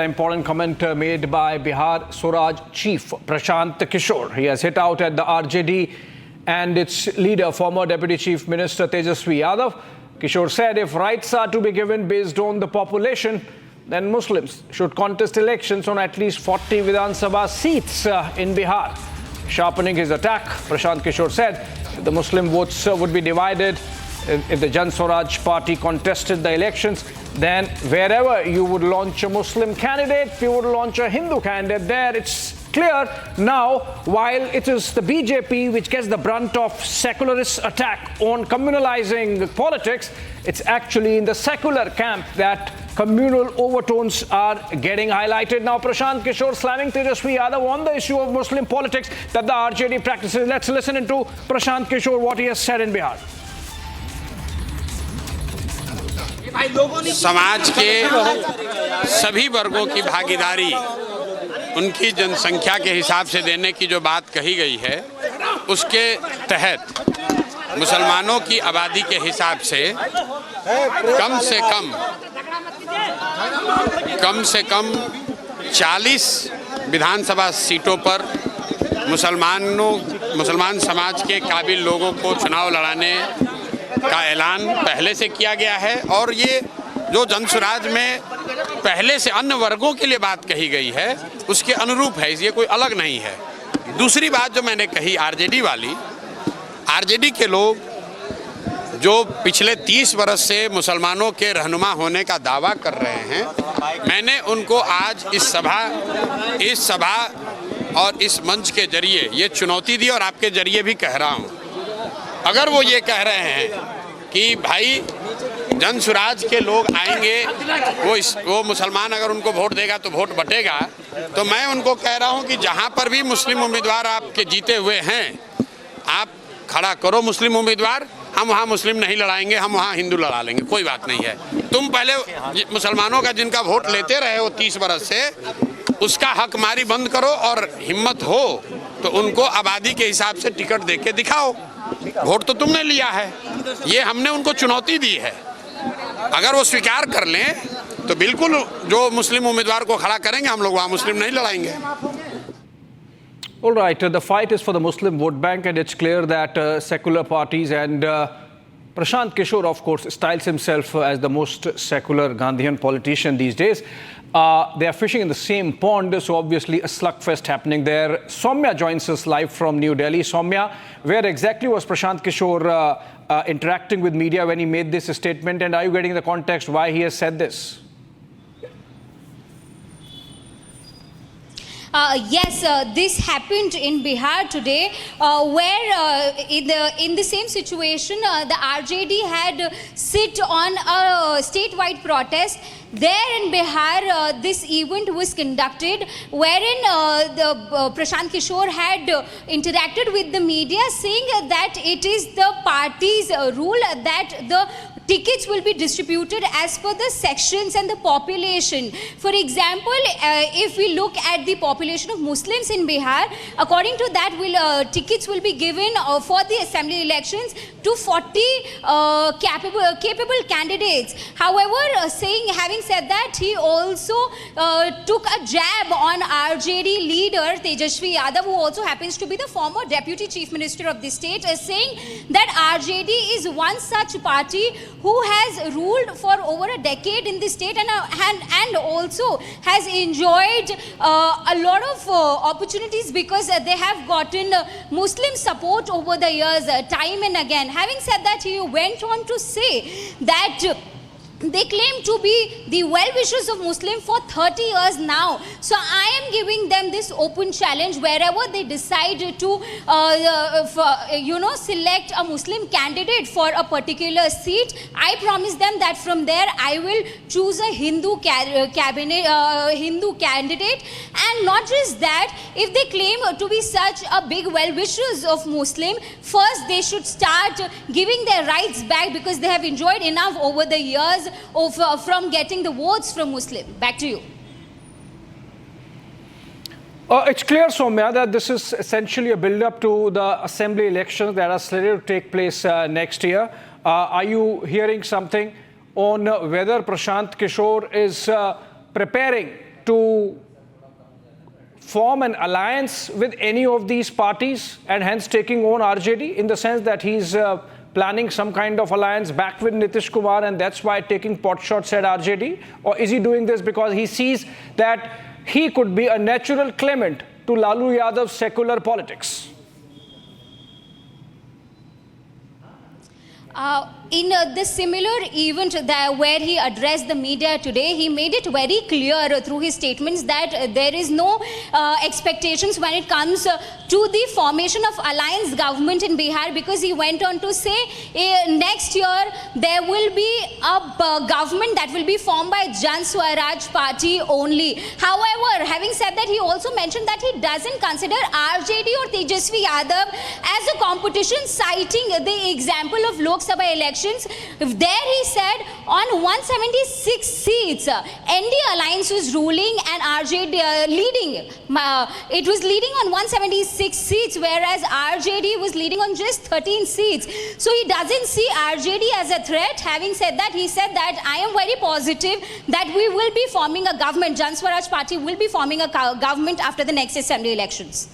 important comment made by Bihar Swaraj chief Prashant Kishore. He has hit out at the RJD and its leader, former Deputy Chief Minister Tejaswi Yadav. Kishore said if rights are to be given based on the population, then Muslims should contest elections on at least 40 Vidhan Sabha seats in Bihar. Sharpening his attack, Prashant Kishore said the Muslim votes would be divided if the Jan Swaraj party contested the elections. Then wherever you would launch a Muslim candidate, you would launch a Hindu candidate there. It's clear now, while it is the BJP which gets the brunt of secularist attack on communalizing politics, it's actually in the secular camp that communal overtones are getting highlighted. Now, Prashant Kishore slamming Tejaswi Yadav on the issue of Muslim politics that the RJD practices. Let's listen into Prashant Kishore, what he has said in Bihar. समाज के सभी वर्गों की भागीदारी उनकी जनसंख्या के हिसाब से देने की जो बात कही गई है, उसके तहत मुसलमानों की आबादी के हिसाब से कम से कम 40 विधानसभा सीटों पर मुसलमान समाज के काबिल लोगों को चुनाव लड़ाने का ऐलान पहले से किया गया है। और ये जो जनसुराज में पहले से अन्य वर्गों के लिए बात कही गई है, उसके अनुरूप है, ये कोई अलग नहीं है। दूसरी बात जो मैंने कही आरजेडी वाली, आरजेडी के लोग जो पिछले 30 बरस से मुसलमानों के रहनुमा होने का दावा कर रहे हैं, मैंने उनको आज इस सभा और इस मंच के जरिए ये चुनौती दी और आपके जरिए भी कह रहा हूँ। अगर वो ये कह रहे हैं कि भाई जनसुराज के लोग आएंगे, वो मुसलमान अगर उनको वोट देगा तो वोट बटेगा, तो मैं उनको कह रहा हूं कि जहां पर भी मुस्लिम उम्मीदवार आपके जीते हुए हैं, आप खड़ा करो मुस्लिम उम्मीदवार। हम वहां मुस्लिम नहीं लड़ाएंगे, हम वहां हिंदू लड़ा लेंगे, कोई बात नहीं है। तुम पहले मुसलमानों का जिनका वोट लेते रहे हो 30 बरस से, उसका हक मारी बंद करो और हिम्मत हो तो उनको आबादी के हिसाब से टिकट देके दिखाओ। वोट तो तुमने लिया है, ये हमने उनको चुनौती दी है। अगर वो स्वीकार कर लें तो बिल्कुल जो मुस्लिम उम्मीदवार को खड़ा करेंगे, हम लोग वहां मुस्लिम नहीं लड़ाएंगे। All right, the fight is for the Muslim vote bank, and it's clear that secular parties and Prashant Kishore, of course, styles himself as the most secular Gandhian politician these days. They are fishing in the same pond, so obviously a slugfest happening there. Soumya joins us live from New Delhi. Soumya, where exactly was Prashant Kishore interacting with media when he made this statement, and are you getting the context why he has said this? Yes, this happened in Bihar today, where in the same situation, the RJD had sit on a statewide protest. There in Bihar, this event was conducted, wherein Prashant Kishore had interacted with the media, saying that it is the party's rule that the tickets will be distributed as per the sections and the population. For example, if we look at the population of Muslims in Bihar, according to that, tickets will be given for the assembly elections to 40 capable candidates. However, having said that, he also took a jab on RJD leader Tejaswi Yadav, who also happens to be the former Deputy Chief Minister of the state, saying that RJD is one such party who has ruled for over a decade in the state and also has enjoyed a lot of opportunities because they have gotten Muslim support over the years time and again. Having said that, he went on to say that they claim to be the well-wishers of Muslim for 30 years now. So I am giving them this open challenge. Wherever they decide to, select a Muslim candidate for a particular seat, I promise them that from there I will choose a Hindu candidate. And not just that, if they claim to be such a big well-wishers of Muslim, first they should start giving their rights back, because they have enjoyed enough over the years from getting the votes from Muslim. Back to you. It's clear, Soumya, that this is essentially a build-up to the assembly elections that are slated to take place next year. Are you hearing something on whether Prashant Kishore is preparing to form an alliance with any of these parties and hence taking on RJD, in the sense that he's planning some kind of alliance back with Nitish Kumar and that's why taking pot shots at RJD? Or is he doing this because he sees that he could be a natural claimant to Lalu Yadav's secular politics? In the similar event where he addressed the media today, he made it very clear through his statements that there is no expectations when it comes to the formation of alliance government in Bihar, because he went on to say next year there will be a government that will be formed by Jan Swaraj Party only. However, having said that, he also mentioned that he doesn't consider RJD or Tejasvi Yadav as a competition, citing the example of Lok Sabha elections. There he said on 176 seats, ND Alliance was ruling and RJD leading. It was leading on 176 seats, whereas RJD was leading on just 13 seats. So he doesn't see RJD as a threat. Having said that, he said that I am very positive that we will be forming a government. Jan Swaraj Party will be forming a government after the next assembly elections.